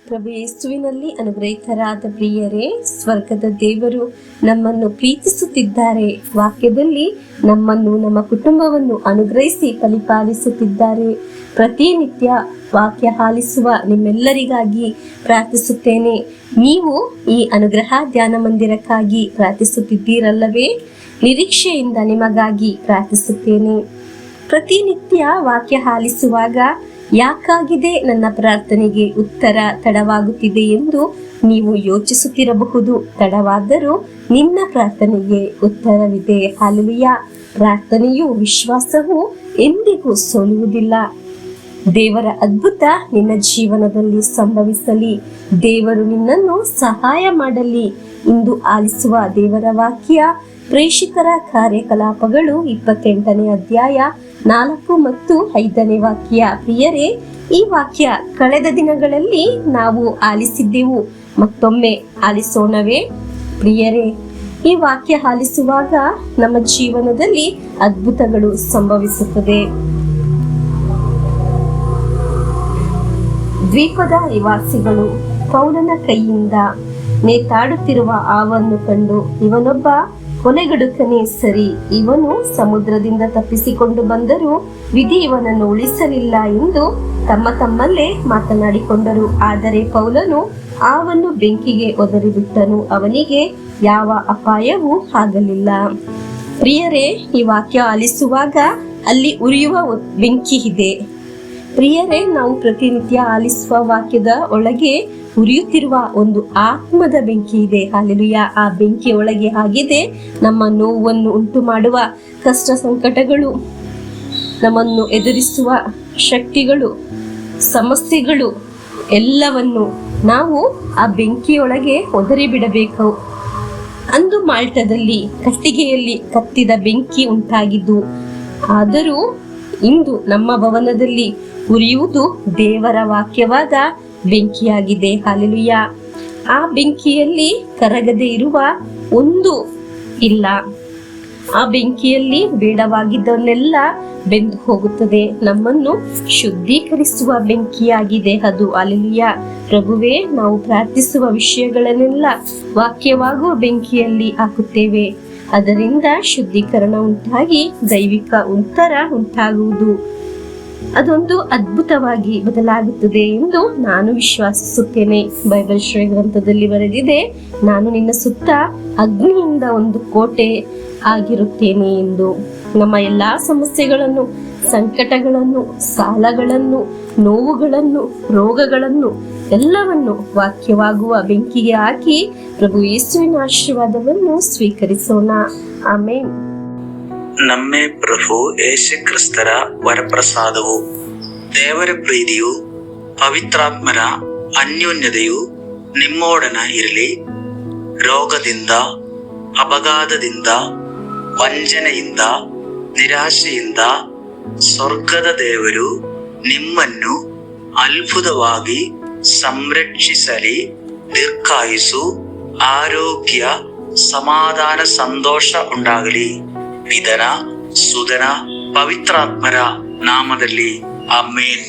ಪ್ರಭು ಯೇಸುವಿನಲ್ಲಿ ಅನುಗ್ರಹಿತರಾದ ಪ್ರಿಯರೇ, ಸ್ವರ್ಗದ ದೇವರು ನಮ್ಮನ್ನು ಪ್ರೀತಿಸುತ್ತಿದ್ದಾರೆ. ವಾಕ್ಯದಲ್ಲಿ ನಮ್ಮನ್ನು, ನಮ್ಮ ಕುಟುಂಬವನ್ನು ಅನುಗ್ರಹಿಸಿ ಪರಿಪಾಲಿಸುತ್ತಿದ್ದಾರೆ. ಪ್ರತಿನಿತ್ಯ ವಾಕ್ಯ ಆಲಿಸುವ ನಿಮ್ಮೆಲ್ಲರಿಗಾಗಿ ಪ್ರಾರ್ಥಿಸುತ್ತೇನೆ. ನೀವು ಈ ಅನುಗ್ರಹ ಧ್ಯಾನ ಮಂದಿರಕ್ಕಾಗಿ ಪ್ರಾರ್ಥಿಸುತ್ತಿದ್ದೀರಲ್ಲವೇ? ನಿರೀಕ್ಷೆಯಿಂದ ನಿಮಗಾಗಿ ಪ್ರಾರ್ಥಿಸುತ್ತೇನೆ. ಪ್ರತಿನಿತ್ಯ ವಾಕ್ಯ ಆಲಿಸುವಾಗ ಯಾಕಾಗಿದೆ ನನ್ನ ಪ್ರಾರ್ಥನೆಗೆ ಉತ್ತರ ತಡವಾಗುತ್ತಿದೆ ಎಂದು ನೀವು ಯೋಚಿಸುತ್ತಿರಬಹುದು. ತಡವಾದರೂ ನಿನ್ನ ಪ್ರಾರ್ಥನೆಗೆ ಉತ್ತರವಿದೆ. ಹಲ್ಲೆಲೂಯಾ. ಪ್ರಾರ್ಥನೆಯು, ವಿಶ್ವಾಸವು ಎಂದಿಗೂ ಸೋಲುವುದಿಲ್ಲ. ದೇವರ ಅದ್ಭುತ ನಿನ್ನ ಜೀವನದಲ್ಲಿ ಸಂಭವಿಸಲಿ. ದೇವರು ನಿನ್ನನ್ನು ಸಹಾಯ ಮಾಡಲಿ. ಇಂದು ಆಲಿಸುವ ದೇವರ ವಾಕ್ಯ ಪ್ರೇಷಿತರ ಕಾರ್ಯಕಲಾಪಗಳು 28ನೇ ಅಧ್ಯಾಯ 4 ಮತ್ತು 5ನೇ ವಾಕ್ಯ. ಪ್ರಿಯರೇ, ಈ ವಾಕ್ಯ ಕಳೆದ ದಿನಗಳಲ್ಲಿ ನಾವು ಆಲಿಸಿದ್ದೆವು. ಮತ್ತೊಮ್ಮೆ ಆಲಿಸೋಣವೇ? ಪ್ರಿಯರೇ, ಈ ವಾಕ್ಯ ಆಲಿಸುವಾಗ ನಮ್ಮ ಜೀವನದಲ್ಲಿ ಅದ್ಭುತಗಳು ಸಂಭವಿಸುತ್ತದೆ. ದ್ವೀಪದ ನಿವಾಸಿಗಳು ಪೌಲನ ಕೈಯಿಂದ ನೇತಾಡುತ್ತಿರುವ ಹಾವನ್ನು ಕಂಡು, ಇವನೊಬ್ಬ ಕೊಲೆಗಡುಕನೇ ಸರಿ, ಇವನು ಸಮುದ್ರದಿಂದ ತಪ್ಪಿಸಿಕೊಂಡು ಬಂದರೂ ವಿಧಿ ಇವನನ್ನು ಉಳಿಸಲಿಲ್ಲ ಎಂದು ತಮ್ಮಲ್ಲೇ ಮಾತನಾಡಿಕೊಂಡರು. ಆದರೆ ಪೌಲನು ಹಾವನ್ನು ಬೆಂಕಿಗೆ ಒದರಿಬಿಟ್ಟನು. ಅವನಿಗೆ ಯಾವ ಅಪಾಯವೂ ಆಗಲಿಲ್ಲ. ಪ್ರಿಯರೇ, ಈ ವಾಕ್ಯ ಆಲಿಸುವಾಗ ಅಲ್ಲಿ ಉರಿಯುವ ಬೆಂಕಿ ಇದೆ. ಪ್ರಿಯರೇ, ನಾವು ಪ್ರತಿನಿತ್ಯ ಆಲಿಸುವ ವಾಕ್ಯದ ಒಳಗೆ ಉರಿಯುತ್ತಿರುವ ಒಂದು ಆತ್ಮದ ಬೆಂಕಿ ಇದೆ. ಹಲ್ಲೆಲೂಯಾ. ಆ ಬೆಂಕಿ ಒಳಗೆ ಆಗಿದೆ ನಮ್ಮ ನೋವನ್ನು ಉಂಟು ಮಾಡುವ ಕಷ್ಟ ಸಂಕಟಗಳು, ನಮ್ಮನ್ನು ಎದುರಿಸುವ ಶಕ್ತಿಗಳು, ಸಮಸ್ಯೆಗಳು ಎಲ್ಲವನ್ನು ನಾವು ಆ ಬೆಂಕಿಯೊಳಗೆ ಒದರಿ ಬಿಡಬೇಕು. ಅಂದು ಮಾಲ್ಟದಲ್ಲಿ ಕಟ್ಟಿಗೆಯಲ್ಲಿ ಕತ್ತಿದ ಬೆಂಕಿ ಉಂಟಾಗಿದ್ದು, ಆದರೂ ಇಂದು ನಮ್ಮ ಭವನದಲ್ಲಿ ಉರಿಯುವುದು ದೇವರ ವಾಕ್ಯವಾದ ಬೆಂಕಿಯಾಗಿದೆ. ಹಲ್ಲೆಲೂಯಾ. ಆ ಬೆಂಕಿಯಲ್ಲಿ ಕರಗದೆ ಇರುವ ಒಂದು ಇಲ್ಲ. ಆ ಬೆಂಕಿಯಲ್ಲಿ ಬೇಡವಾಗಿದ್ದವನ್ನೆಲ್ಲ ಬೆಂದು ಹೋಗುತ್ತದೆ. ನಮ್ಮನ್ನು ಶುದ್ಧೀಕರಿಸುವ ಬೆಂಕಿಯಾಗಿದೆ ಅದು. ಹಲ್ಲೆಲೂಯಾ. ಪ್ರಭುವೇ, ನಾವು ಪ್ರಾರ್ಥಿಸುವ ವಿಷಯಗಳನ್ನೆಲ್ಲ ವಾಕ್ಯವಾಗುವ ಬೆಂಕಿಯಲ್ಲಿ ಹಾಕುತ್ತೇವೆ. ಅದರಿಂದ ಶುದ್ಧೀಕರಣ ಉಂಟಾಗಿ ದೈವಿಕ ಉತ್ತರ ಉಂಟಾಗುವುದು. ಅದೊಂದು ಅದ್ಭುತವಾಗಿ ಬದಲಾಗುತ್ತದೆ ಎಂದು ನಾನು ವಿಶ್ವಾಸಿಸುತ್ತೇನೆ. ಬೈಬಲ್ ಶ್ರೇಯ ಗ್ರಂಥದಲ್ಲಿ ಬರೆದಿದೆ, ನಾನು ನಿನ್ನ ಸುತ್ತ ಅಗ್ನಿಯಿಂದ ಒಂದು ಕೋಟೆ ಆಗಿರುತ್ತೇನೆ ಎಂದು. ನಮ್ಮ ಎಲ್ಲಾ ಸಮಸ್ಯೆಗಳನ್ನು, ಸಂಕಟಗಳನ್ನು, ಸಾಲಗಳನ್ನು, ನೋವುಗಳನ್ನು, ರೋಗಗಳನ್ನು ಎಲ್ಲವನ್ನು ವಾಕ್ಯವಾಗುವ ಬೆಂಕಿಗೆ ಹಾಕಿ ಪ್ರಭು ಯೇಸುವಿನ ಆಶೀರ್ವಾದವನ್ನು ಸ್ವೀಕರಿಸೋಣ. ಆಮೆನ್. ನಮ್ಮ ಪ್ರಭು ಯೇಸು ಕ್ರಿಸ್ತರ ವರಪ್ರಸಾದವು, ದೇವರ ಪ್ರೀತಿಯು, ಪವಿತ್ರಾತ್ಮರ ಅನ್ಯೋನ್ಯತೆಯು ನಿಮ್ಮೊಡನ ಇರಲಿ. ರೋಗದಿಂದ, ಅಪಘಾತದಿಂದ, ವಂಚನೆಯಿಂದ, ನಿರಾಶೆಯಿಂದ ಸ್ವರ್ಗದ ದೇವರು ನಿಮ್ಮನ್ನು ಅದ್ಭುತವಾಗಿ ಸಂರಕ್ಷಿಸಲಿ. ದೀರ್ಘಾಯುಸ್ಸು, ಆರೋಗ್ಯ, ಸಮಾಧಾನ, ಸಂತೋಷ ಉಂಟಾಗಲಿ. ಪಿತನ, ಸುತನ, ಪವಿತ್ರಾತ್ಮರ ನಾಮದಲ್ಲಿ ಆಮೆನ್.